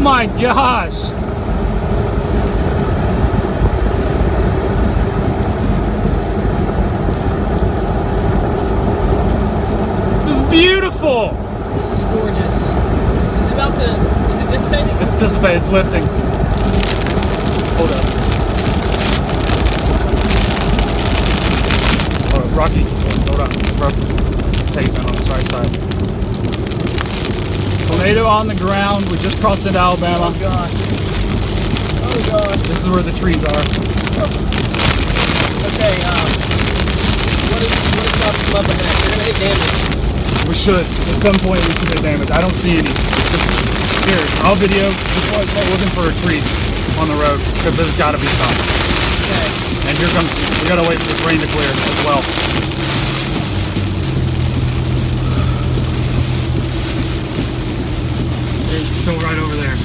my gosh. This is beautiful. This is gorgeous. Is it about to, is it dissipating? It's dissipated, it's lifting. Hold up. Oh, Rocky, hold on. Rough pavement on the right side. Tornado on the ground. We just crossed into Alabama. Oh gosh. Oh gosh. This is where the trees are. Okay, what is up ahead? We're gonna hit damage. We should. At some point we should hit damage. I don't see any. Here, I'll video. Just looking for a tree on the road because there's got to be some. Okay. And here comes. We gotta wait for this rain to clear as well. It's still right over there.